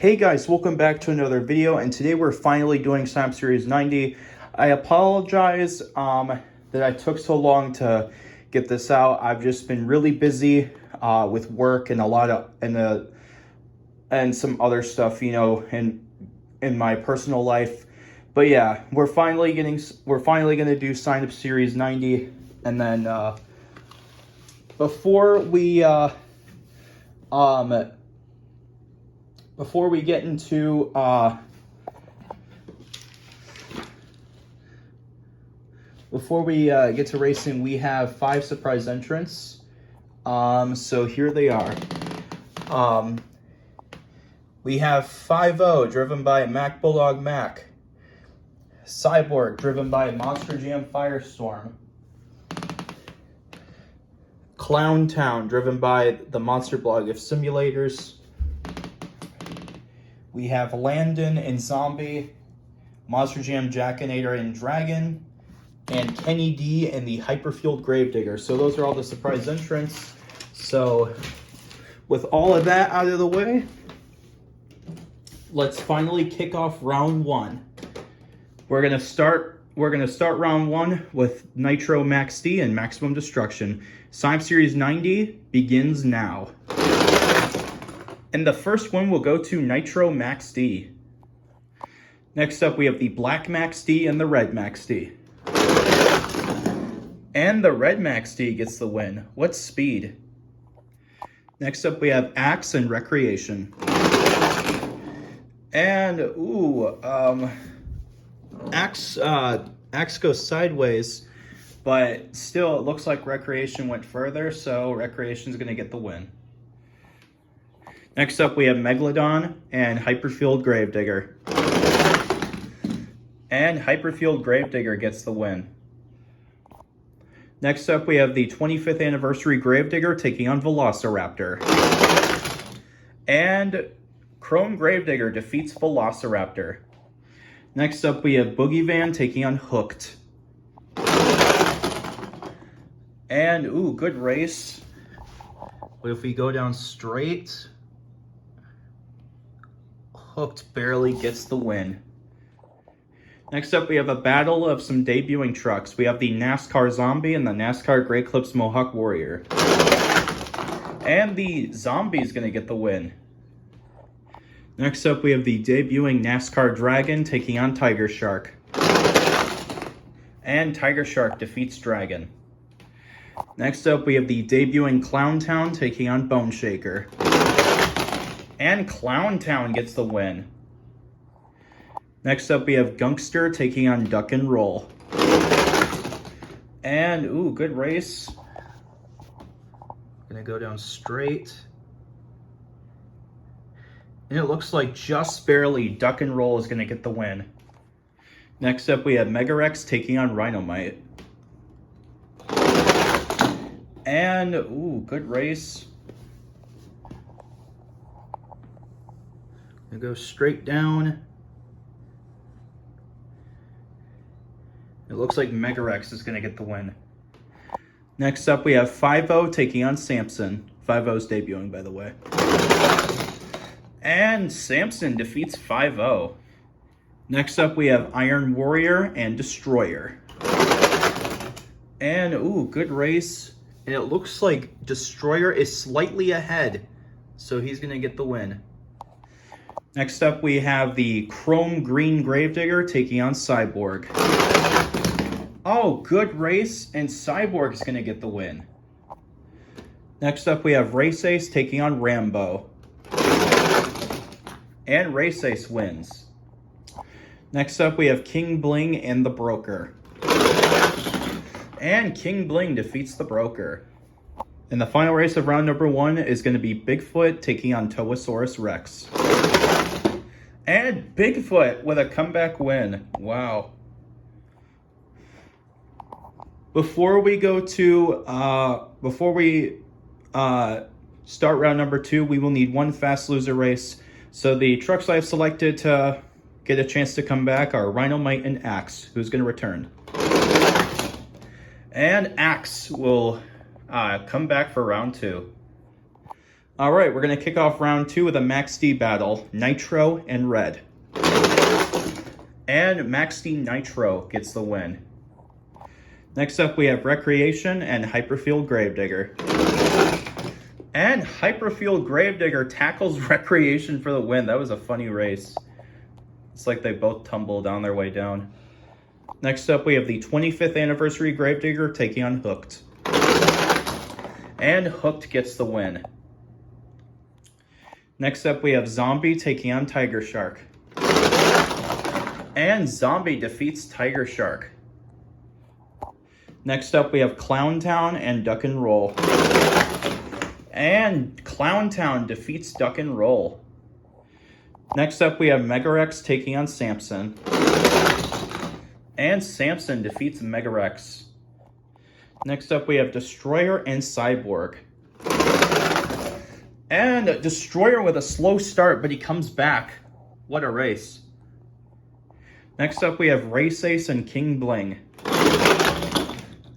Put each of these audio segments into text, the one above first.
Hey guys, welcome back to another video, and today we're finally doing Slam Series 90. I apologize that I took so long to get this out. I've just been really busy with work and a lot of and some other stuff, you know, in my personal life. But yeah, we're finally gonna do Sign Up Series 90, and then before we get into get to racing, we have 5 surprise entrants. So here they are. We have 5-0 driven by Mac Bulldog Mac. Cyborg driven by Monster Jam Firestorm. Clown Town driven by the Monster Blog of Simulators. We have Landon and Zombie, Monster Jam Jackinator and Dragon, and Kenny D and the Hyperfueled Gravedigger. So those are all the surprise entrants. So with all of that out of the way, let's finally kick off round 1. We're gonna start round 1 with Nitro Max D and Maximum Destruction. Sign Up Series 90 begins now. And the first one will go to Nitro Max D. Next up, we have the Black Max D and the Red Max D. And the Red Max D gets the win. What speed? Next up, we have Axe and Recreation. And, Axe goes sideways, but still, it looks like Recreation went further, so Recreation's going to get the win. Next up, we have Megalodon and Hyperfueled Gravedigger. And Hyperfueled Gravedigger gets the win. Next up, we have the 25th Anniversary Gravedigger taking on Velociraptor. And Chrome Gravedigger defeats Velociraptor. Next up, we have Boogie Van taking on Hooked. And, good race. But if we go down straight, Hooked barely gets the win. Next up, we have a battle of some debuting trucks. We have the NASCAR Zombie and the NASCAR Grey Clips Mohawk Warrior. And the Zombie is going to get the win. Next up, we have the debuting NASCAR Dragon taking on Tiger Shark. And Tiger Shark defeats Dragon. Next up, we have the debuting Clown Town taking on Bone Shaker. And Clown Town gets the win. Next up, we have Gunkster taking on Duck and Roll. And, good race. Gonna go down straight. And it looks like just barely Duck and Roll is gonna get the win. Next up, we have Megarex taking on Rhinomite. And, good race. Gonna go straight down. It looks like Megarex is going to get the win. Next up, we have 5-0 taking on Samson. 5-0's debuting, by the way. And Samson defeats 5-0. Next up, we have Iron Warrior and Destroyer. And, good race. And it looks like Destroyer is slightly ahead, so he's going to get the win. Next up, we have the Chrome Green Gravedigger taking on Cyborg. Good race, and Cyborg is going to get the win. Next up, we have Race Ace taking on Rambo. And Race Ace wins. Next up, we have King Bling and the Broker. And King Bling defeats the Broker. And the final race of round number 1 is going to be Bigfoot taking on Towasaurus Rex. And Bigfoot with a comeback win. Wow. Before we start round number 2, we will need one fast loser race. So the trucks I have selected to get a chance to come back are Rhinomite and Axe, who's going to return. And Axe will come back for round 2. All right, we're gonna kick off round 2 with a Max D battle, Nitro and Red. And Max D Nitro gets the win. Next up, we have Recreation and Hyperfield Gravedigger. And Hyperfield Gravedigger tackles Recreation for the win. That was a funny race. It's like they both tumbled on their way down. Next up, we have the 25th Anniversary Gravedigger taking on Hooked. And Hooked gets the win. Next up, we have Zombie taking on Tiger Shark. And Zombie defeats Tiger Shark. Next up, we have Clowntown and Duck and Roll. And Clowntown defeats Duck and Roll. Next up, we have Megarex taking on Samson. And Samson defeats Megarex. Next up, we have Destroyer and Cyborg. And Destroyer with a slow start, but he comes back. What a race. Next up, we have Race Ace and King Bling.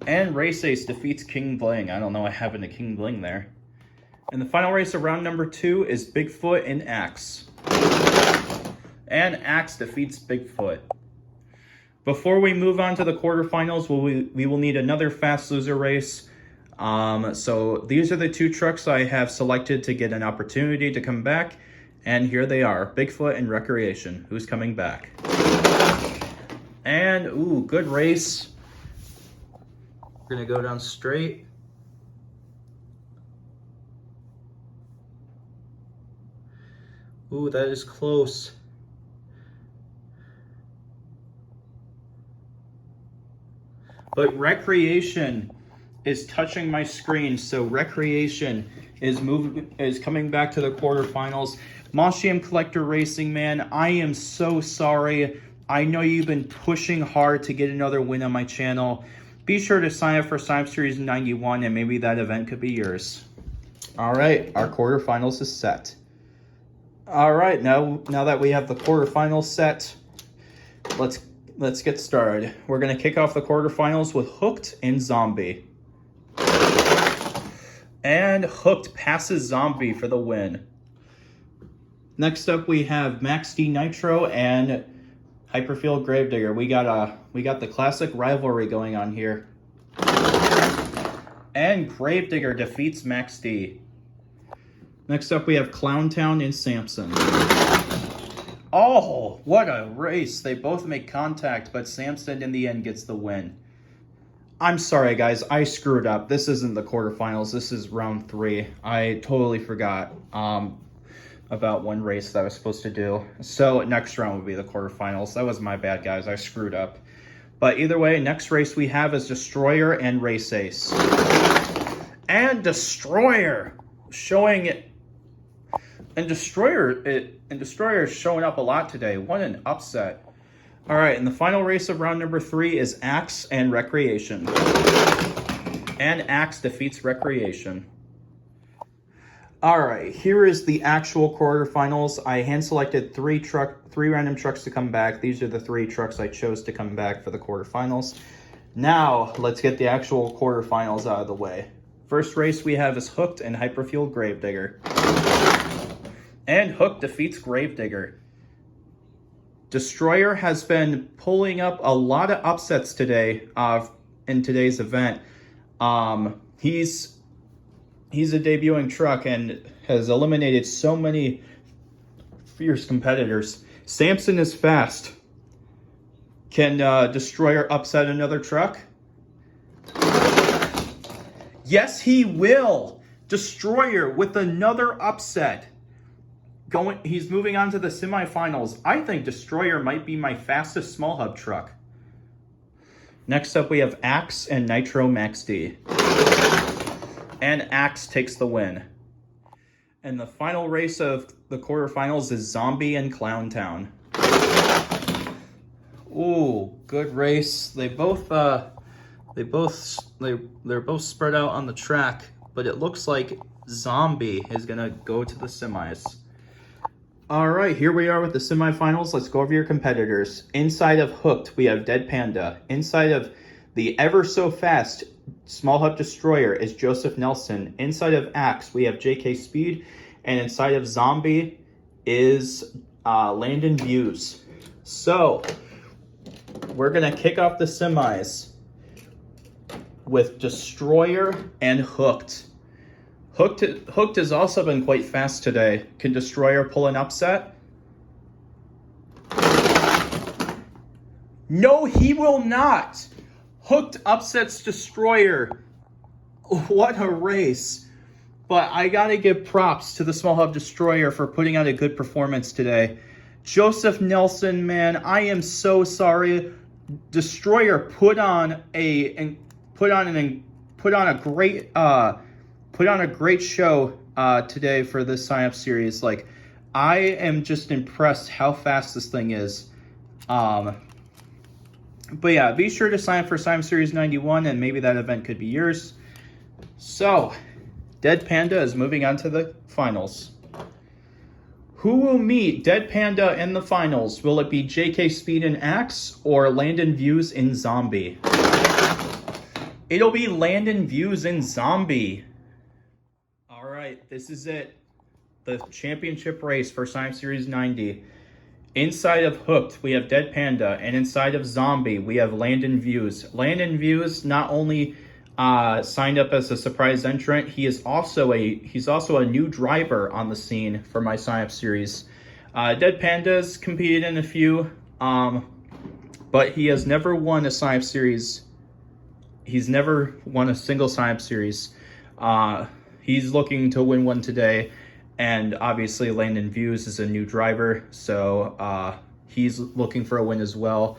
And Race Ace defeats King Bling. I don't know what happened to King Bling there. And the final race of round number 2 is Bigfoot and Axe. And Axe defeats Bigfoot. Before we move on to the quarterfinals, we will need another fast loser race. So these are the 2 trucks I have selected to get an opportunity to come back. And here they are, Bigfoot and Recreation. Who's coming back? And, ooh, good race. We're gonna go down straight. Ooh, that is close. But Recreation is touching my screen, so Recreation is coming back to the quarterfinals. Mosham Collector Racing, man, I am so sorry. I know you've been pushing hard to get another win on my channel. Be sure to sign up for Simp Series 91 and maybe that event could be yours. All right, our quarterfinals is set. All right, now that we have the quarterfinals set, let's get started. We're gonna kick off the quarterfinals with Hooked and Zombie. And Hooked passes Zombie for the win. Next up, we have Max D Nitro and Hyperfield Gravedigger. We got the classic rivalry going on here. And Gravedigger defeats Max D. Next up, we have Clowntown and Samson. Oh, what a race. They both make contact, but Samson in the end gets the win. I'm sorry, guys. I screwed up. This isn't the quarterfinals. This is round 3. I totally forgot about one race that I was supposed to do. So next round would be the quarterfinals. That was my bad, guys. I screwed up. But either way, next race we have is Destroyer and Race Ace. And Destroyer showing it. And Destroyer is showing up a lot today. What an upset. All right, and the final race of round number 3 is Axe and Recreation. And Axe defeats Recreation. All right, here is the actual quarterfinals. I hand-selected 3 random trucks to come back. These are the 3 trucks I chose to come back for the quarterfinals. Now, let's get the actual quarterfinals out of the way. First race we have is Hooked and Hyperfield Gravedigger. And Hooked defeats Gravedigger. Destroyer has been pulling up a lot of upsets today in today's event. He's a debuting truck and has eliminated so many fierce competitors. Samson is fast. Can Destroyer upset another truck? Yes, he will. Destroyer with another upset. He's moving on to the semifinals. I think Destroyer might be my fastest small hub truck. Next up, we have Axe and Nitro Max D. And Axe takes the win. And the final race of the quarterfinals is Zombie and Clowntown. Ooh, good race. They're both spread out on the track, but it looks like Zombie is gonna go to the semis. All right, here we are with the semifinals. Let's go over your competitors. Inside of Hooked, we have Dead Panda. Inside of the ever so fast Small Hub Destroyer is Joseph Nelson. Inside of Axe, we have JK Speed. And inside of Zombie is Landon Views. So, we're going to kick off the semis with Destroyer and Hooked. Hooked has also been quite fast today. Can Destroyer pull an upset? No, he will not. Hooked upsets Destroyer. What a race. But I gotta give props to the Small Hub Destroyer for putting out a good performance today. Joseph Nelson, man, I am so sorry. Destroyer put on a great show today for this sign-up series. Like, I am just impressed how fast this thing is. But yeah, be sure to sign up for sign-up series 91, and maybe that event could be yours. So, Dead Panda is moving on to the finals. Who will meet Dead Panda in the finals? Will it be JK Speed in Axe or Landon Views in Zombie? It'll be Landon Views in Zombie. All right, this is it. The championship race for Sign Up Series 90. Inside of Hooked, we have Dead Panda, and inside of Zombie, we have Landon Views. Landon Views not only signed up as a surprise entrant, he's also a new driver on the scene for my sign up series. Dead Panda's competed in a few, but he has never won a sign up series. He's never won a single sign up series. He's looking to win one today, and obviously Landon Views is a new driver, so he's looking for a win as well.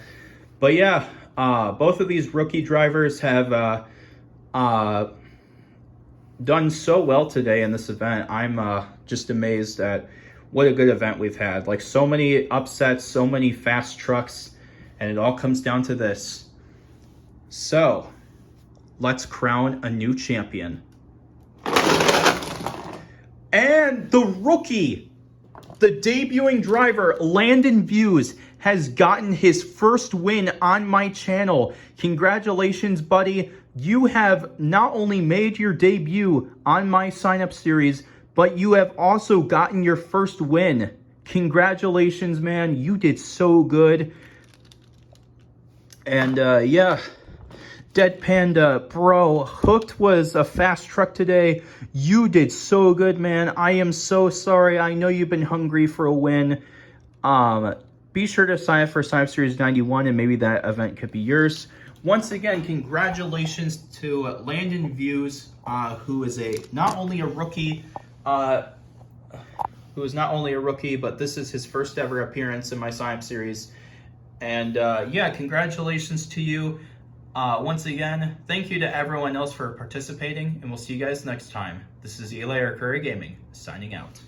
But yeah, both of these rookie drivers have done so well today in this event. I'm just amazed at what a good event we've had. Like, so many upsets, so many fast trucks, and it all comes down to this. So, let's crown a new champion. And the rookie, the debuting driver, Landon Views, has gotten his first win on my channel. Congratulations, buddy. You have not only made your debut on my sign-up series, but you have also gotten your first win. Congratulations, man. You did so good. And yeah, Dead Panda, bro, Hooked was a fast truck today. You did so good, man. I am so sorry. I know you've been hungry for a win. Be sure to sign up for Sign Up Series 91, and maybe that event could be yours. Once again, congratulations to Landon Views, who is not only a rookie, but this is his first ever appearance in my sign-up series. And yeah, congratulations to you. Once again, thank you to everyone else for participating, and we'll see you guys next time. This is Eli or Curry Gaming, signing out.